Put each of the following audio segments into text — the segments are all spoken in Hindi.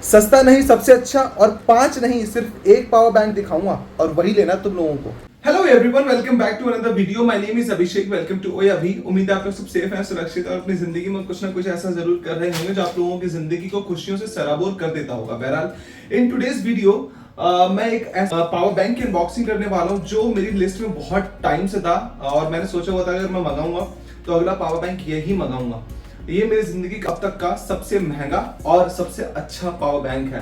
सस्ता नहीं सबसे अच्छा और 5 नहीं सिर्फ एक पावर बैंक दिखाऊंगा और वही लेना तुम लोगों को। Hello everyone, welcome back to another video. My name is Abhishek. Welcome to Oye Abhi. उम्मीद है आप लोग सब सेफ हैं, सुरक्षित और अपनी जिंदगी में कुछ ना कुछ ऐसा जरूर कर रहे होंगे जो आप लोगों की जिंदगी को खुशियों से सराबोर कर देता होगा। बहरहाल इन टुडेज वीडियो मैं एक ऐसा पावर बैंक की अनबॉक्सिंग करने वाला हूं जो मेरी लिस्ट में बहुत टाइम से था और मैंने सोचा हुआ था अगर मैं मंगाऊंगा तो अगला पावर बैंक यही मंगाऊंगा। ये मेरी जिंदगी का अब तक का सबसे महंगा और सबसे अच्छा पावर बैंक है।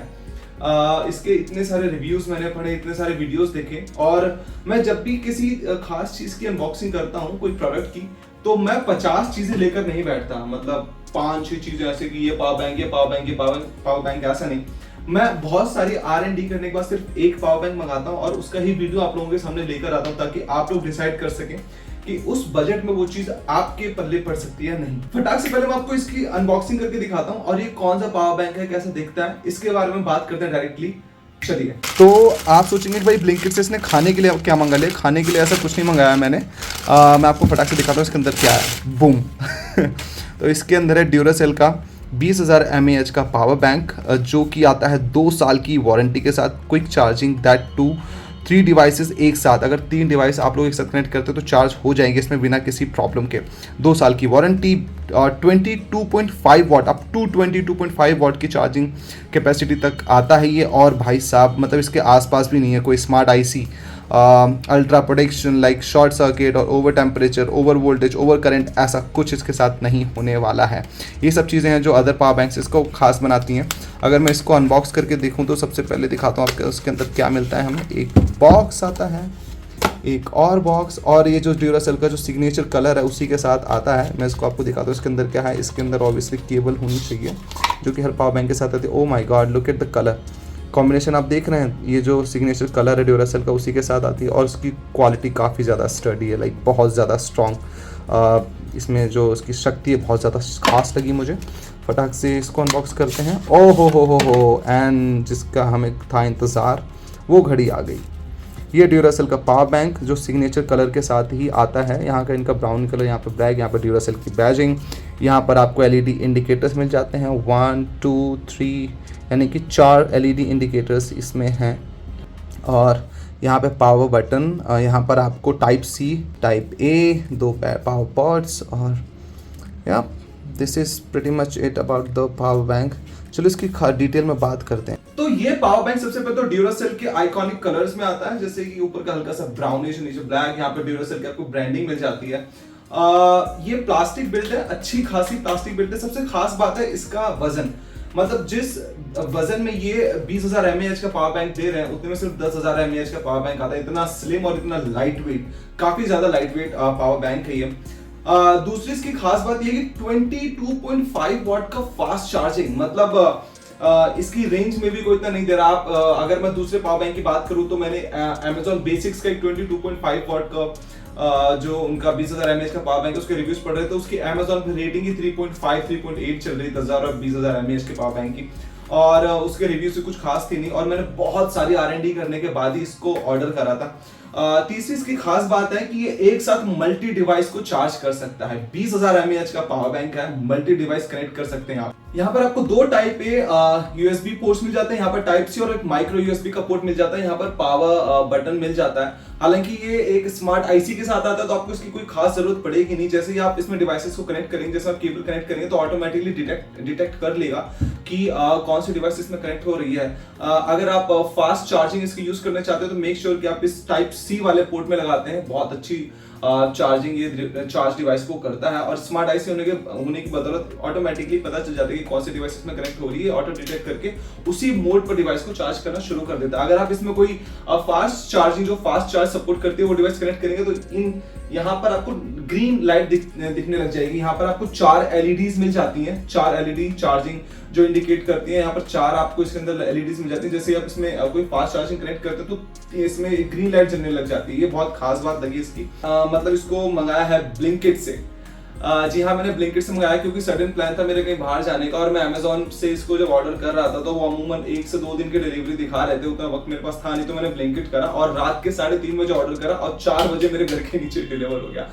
इसके इतने सारे रिव्यूज मैंने पढ़े, इतने सारे वीडियोस देखे और मैं जब भी किसी खास चीज की अनबॉक्सिंग करता हूँ कोई प्रोडक्ट की, तो मैं 50 चीजें लेकर नहीं बैठता। मतलब 5-6 चीजें ऐसे कि ये पावर बैंक, ये पावर बैंक, ये पावर बैंक, ऐसा नहीं। मैं बहुत सारी R&D करने के बाद सिर्फ एक पावर बैंक मंगाता हूँ और उसका ही वीडियो आप लोगों के सामने लेकर आता हूँ ताकि आप लोग डिसाइड कर सकें कि उस बजट में वो चीज आपके पल्ले पड़ सकती है या नहीं। फटाक से पहले मैं आपको इसकी अनबॉक्सिंग करके दिखाता हूँ और ये कौन सा पावर बैंक है, कैसा दिखता है, इसके बारे में बात करते हैं डायरेक्टली। चलिए। तो आप सोचेंगे कि भाई ब्लिंकिट से इसने खाने के लिए क्या मंगा लिया। खाने के लिए ऐसा कुछ नहीं मंगाया मैंने। मैं आपको फटाक से दिखाता हूँ इसके अंदर क्या है। बूम। तो इसके अंदर है ड्यूरासेल का 20,000 mAh का पावर बैंक जो कि आता है 2 साल की वारंटी के साथ। Quick charging that too 3 devices एक साथ। अगर 3 डिवाइस आप लोग एक साथ कनेक्ट करते हो तो चार्ज हो जाएंगे इसमें बिना किसी प्रॉब्लम के। 2 साल की वारंटी, 22.5 वाट, अप टू 22.5 वाट की चार्जिंग कैपेसिटी तक आता है ये। और भाई साहब मतलब इसके आसपास भी नहीं है कोई smart IC, ultra protection like short circuit और over temperature, over voltage, over current, ऐसा कुछ इसके साथ नहीं होने वाला है। ये सब चीज़ें हैं जो अदर पावर बैंक्स इसको खास बनाती हैं। अगर मैं इसको अनबॉक्स करके देखूं तो सबसे पहले दिखाता हूँ आपको उसके अंदर क्या मिलता है। हमें एक बॉक्स आता है, एक और बॉक्स, और ये जो ड्यूरासेल का जो सिग्नेचर कलर है उसी के साथ आता है। मैं इसको आपको दिखाता हूँ इसके अंदर क्या है। इसके अंदर ऑब्वियसली केबल होनी चाहिए जो कि हर पावर बैंक के साथ आती है। Oh my God, look at the colour combination आप देख रहे हैं। ये जो सिग्नेचर कलर है ड्यूरासेल का उसी के साथ आती है और उसकी क्वालिटी काफ़ी ज़्यादा स्टडी है, लाइक बहुत ज़्यादा स्ट्रॉन्ग। इसमें जो उसकी शक्ति है बहुत ज़्यादा खास लगी मुझे। फटाक से इसको अनबॉक्स करते हैं। ओ हो एंड जिसका हमें था इंतज़ार वो घड़ी आ गई। ये ड्यूरासेल का पावर बैंक जो सिग्नेचर कलर के साथ ही आता है। यहाँ का इनका ब्राउन कलर, यहाँ पर ब्लैक, यहाँ पर ड्यूरासेल की बैजिंग। यहाँ पर आपको LED इंडिकेटर्स मिल जाते हैं 1 2 3, यानी कि 4 LED इंडिकेटर्स इसमें हैं। और यहाँ पे पावर बटन, यहाँ पर आपको type C, type A, 2 power pods और या this is pretty much it about the power bank. चलो इसकी डिटेल में बात करते हैं। तो ये पावर बैंक सबसे पहले तो ड्यूरासेल के आइकॉनिक कलर्स में आता है, जैसे कि ऊपर का हल्का सा ब्राउनिश, नीचे ब्लैक। यहाँ पे ड्यूरासेल की आपको ब्रांडिंग मिल जाती है। ये प्लास्टिक बिल्ड है, अच्छी खासी प्लास्टिक बिल्ड है। सबसे खास बात है इसका वजन। मतलब जिस वजन में ये 20,000 mAh का पावर बैंक दे रहे हैं उतने में सिर्फ 10,000 mAh का पावर बैंक आता है। इतना स्लिम और इतना लाइट वेट, काफी ज्यादा लाइट वेट पावर बैंक है ये। दूसरी इसकी खास बात ये कि 22.5 वाट का फास्ट चार्जिंग। मतलब इसकी रेंज में भी कोई इतना नहीं दे रहा। आप अगर मैं दूसरे पावर बैंक की बात करूं तो मैंने Amazon बेसिक्स का एक 22.5 वाट का जो उनका 20,000 mAh का पावर बैंक उसके रिव्यूज पढ़ रहे थे, उसकी Amazon पे रेटिंग ही 3.5 3.8 चल रही 10,000 और 20,000 mAh के पावर बैंक की, और उसके रिव्यू से कुछ खास थी नहीं। और मैंने बहुत सारी R&D करने के बाद ही इसको ऑर्डर करा था। तीसरी इसकी खास बात है कि ये एक साथ मल्टी डिवाइस को चार्ज कर सकता है। 20,000 mAh का पावर बैंक है, मल्टी डिवाइस कनेक्ट कर सकते हैं आप। यहाँ पर आपको 2 टाइप ए USB पोर्ट्स मिल जाते हैं। यहाँ पर टाइप C और एक माइक्रो USB का पोर्ट मिल जाता है। यहाँ पर पावर बटन मिल जाता है। हालांकि ये एक स्मार्ट IC के साथ आता है तो आपको इसकी कोई खास जरूरत पड़ेगी नहीं। जैसे ही आप इसमें डिवाइसेस को कनेक्ट करेंगे, जैसे आप केबल कनेक्ट करेंगे तो ऑटोमेटिकली डिटेक्ट कर लेगा कि कौन सी डिवाइस इसमें कनेक्ट हो रही है। अगर आप फास्ट चार्जिंग इसकी यूज करना चाहते हो तो मेक श्योर कि आप इस टाइप C वाले पोर्ट में लगाते हैं। बहुत अच्छी चार्जिंग ये चार्ज डिवाइस को करता है और स्मार्ट IC होने की बदौलत ऑटोमेटिकली पता चल जाता है कि कौन सी डिवाइस इसमें कनेक्ट हो रही है। ऑटो डिटेक्ट करके उसी मोड पर डिवाइस को चार्ज करना शुरू कर देता है। अगर आप इसमें कोई फास्ट चार्जिंग जो फास्ट चार्ज सपोर्ट करती है वो डिवाइस कनेक्ट करेंगे तो यहाँ पर आपको ग्रीन लाइट दिखने लग जाएगी। यहाँ पर आपको 4 LEDs मिल जाती हैं, 4 LED चार्जिंग जो इंडिकेट करती है। यहाँ पर 4 आपको इसके अंदर LEDs मिल जाती है। जैसे आप इसमें कोई फास्ट चार्जिंग कनेक्ट करते हो तो इसमें एक ग्रीन लाइट जलने लग जाती है। ये बहुत खास बात लगी इसकी। मतलब इसको मंगाया है ब्लिंकिट से। जी हाँ, मैंने ब्लिंकिट से मंगाया क्योंकि सडन प्लान था मेरे कहीं बाहर जाने का और मैं Amazon से इसको जब ऑर्डर कर रहा था तो वो अमूमन 1 से 2 दिन की डिलीवरी दिखा रहे थे। उतना वक्त मेरे पास था नहीं तो मैंने ब्लिंकिट करा और रात के 3:30 बजे ऑर्डर करा और 4 बजे मेरे घर के नीचे डिलीवर हो गया।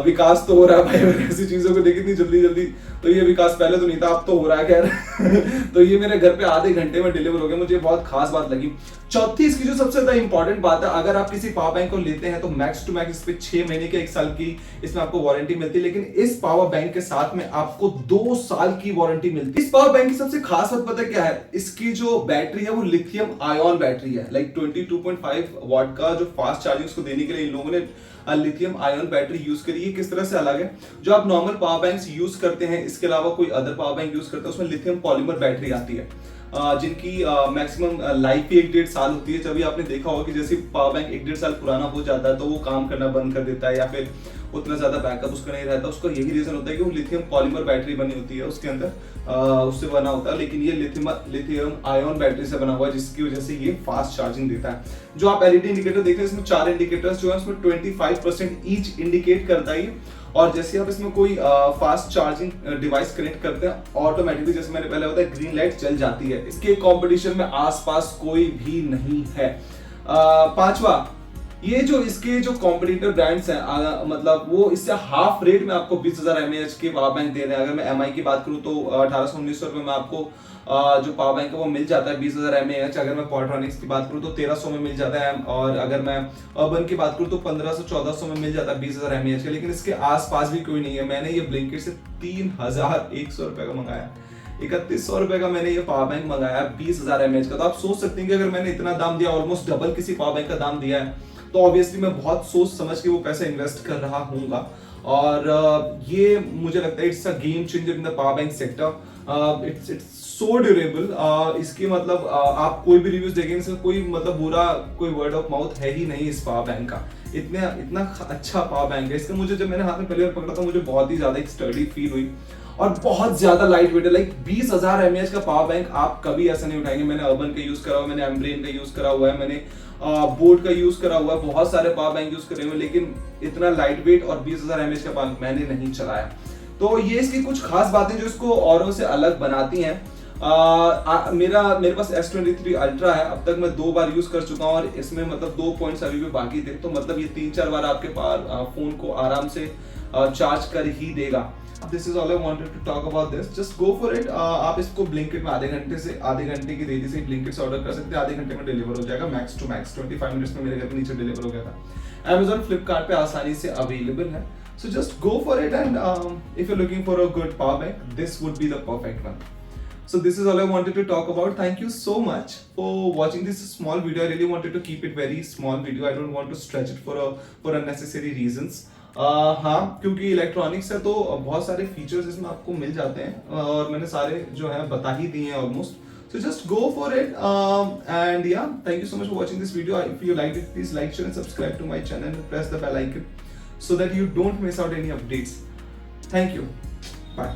विकास तो हो रहा है भाई, अगर ऐसी चीजों को देख इतनी जल्दी जल्दी, तो ये विकास पहले तो नहीं था, अब तो हो रहा है खैर। तो ये मेरे घर पे आधे घंटे में डिलीवर हो गया, मुझे बहुत खास बात लगी। चौथी इसकी जो सबसे ज्यादा इंपॉर्टेंट बात है, अगर आप किसी पावर बैंक को लेते हैं तो मैक्स टू मैक्स इस पे 6 महीने के 1 साल की इसमें आपको वारंटी मिलती है, लेकिन इस पावर बैंक के साथ में आपको 2 साल की वारंटी मिलती है। इस पावर बैंक की सबसे खास बात पता क्या है, इसकी जो बैटरी है वो लिथियम आयन बैटरी है। लाइक 22.5 वाट का जो फास्ट चार्जिंग उसको देने के लिए इन लोगों ने लिथियम आयन बैटरी यूज करी है। किस तरह से अलग है, जो आप नॉर्मल पावर बैंक्स यूज करते हैं इसके अलावा कोई अदर पावर बैंक यूज करते हैं उसमें लिथियम पॉलीमर बैटरी आती है, जिनकी मैक्सिमम लाइफ ही 1-1.5 साल होती है। जब आपने देखा होगा कि जैसे पावर बैंक 1-1.5 साल पुराना हो जाता है तो वो काम करना बंद कर देता है या फिर उतना ज्यादा बैकअप उसका नहीं रहता। उसका यही रीजन होता है कि वो लिथियम पॉलीमर बैटरी बनी होती है उसके अंदर, उससे बना होता है। लेकिन ये लिथियम आयन बैटरी से बना हुआ है, जिसकी वजह से ये फास्ट चार्जिंग देता है। जो आप एलईडी इंडिकेटर देख रहे हैं इसमें 4 इंडिकेटर्स जो है उसमें 25% ईच इंडिकेट करता है। और जैसे आप इसमें कोई फास्ट चार्जिंग डिवाइस कनेक्ट करते हैं ऑटोमेटिकली, जैसे मैंने पहले बताया, ग्रीन लाइट जल जाती है। इसके कंपटीशन में आसपास कोई भी नहीं है। पांचवा, ये जो इसके जो कॉम्पिटिटर ब्रांड्स हैं मतलब वो इससे हाफ रेट में आपको 20,000 mAh के पावर बैंक दे रहे हैं। अगर मैं एमआई की बात करूं तो 1800-1900 रुपए में आपको जो पावर बैंक है वो मिल जाता है 20,000 mAh। अगर मैं पॉलिट्रॉनिक्स की बात करूं तो 1300 में मिल जाता है, और अगर मैं अर्बन की बात करूं तो 1500-1400 में मिल जाता है 20,000 mAh का। लेकिन इसके आसपास भी कोई नहीं है। मैंने ये ब्लिंकिट से 3,100 रुपए का मंगाया, 3100 रुपए का मैंने ये पावर बैंक मंगाया 20,000 mAh का। तो आप सोच सकते हैं कि अगर मैंने इतना दाम दिया, ऑलमोस्ट डबल किसी पावर बैंक का दाम दिया है, तो ऑब्वियसली मैं बहुत सोच समझ के वो पैसा इन्वेस्ट कर रहा हूँगा। और ये मुझे लगता है it's a game changer in the power bank sector. It's so durable. इसकी मतलब आप कोई भी रिव्यूज देखेंगे, इसमें कोई मतलब बुरा कोई वर्ड ऑफ माउथ है ही नहीं इस पावर बैंक का। इतना अच्छा पावर बैंक है इसका। मुझे जब मैंने हाथ में पहली बार पकड़ा था मुझे बहुत ही ज्यादा एक स्टडी फील हुई और बहुत ज्यादा लाइट वेट है। लाइक 20,000 mAh का पावर बैंक आप कभी ऐसा नहीं उठाएंगे। मैंने अर्बन का यूज करा हुआ, मैंने एम्ब्रेन का यूज करा हुआ है, मैंने बोट का यूज करा हुआ है, बहुत सारे पावर बैंक यूज करे हुए, लेकिन इतना लाइट वेट और 20,000 mAh का पावर मैंने नहीं चलाया। तो ये इसकी कुछ खास बातें जो इसको औरों से अलग बनाती हैं। मेरे पास S23 अल्ट्रा है, अब तक मैं 2 बार यूज कर चुका हूं और इसमें मतलब 2 पॉइंट्स अभी भी बाकी थे। तो मतलब ये 3-4 बार आपके पास फोन को आराम से चार्ज कर ही देगा। This is all I wanted to talk about this. Just go for it. आप इसको ब्लिंकिट में आधे घंटे की देरी से ब्लिंकिट से ऑर्डर कर सकते हैं, आधे घंटे में डिलीवर हो जाएगा मैक्स टू मैक्स। 25 मिनट्स में मेरे घर पे नीचे डिलीवर हो गया था। Amazon, Flipkart पे आसानी से अवेलेबल है। So just go for it, and if you're looking for a good power bank, this would be the perfect one. So this is all I wanted to talk about. Thank you so much for watching this small video. I really wanted to keep it very small video. I don't want to stretch it for unnecessary reasons. हाँ, क्योंकि इलेक्ट्रॉनिक्स है तो बहुत सारे फीचर्स इसमें आपको मिल जाते हैं और मैंने सारे जो है बता ही दिए हैं almost. So just go for it, and yeah, thank you so much for watching this video. If you liked it, please like, share and subscribe to my channel and press the bell icon so that you don't miss out any updates. Thank you. Bye.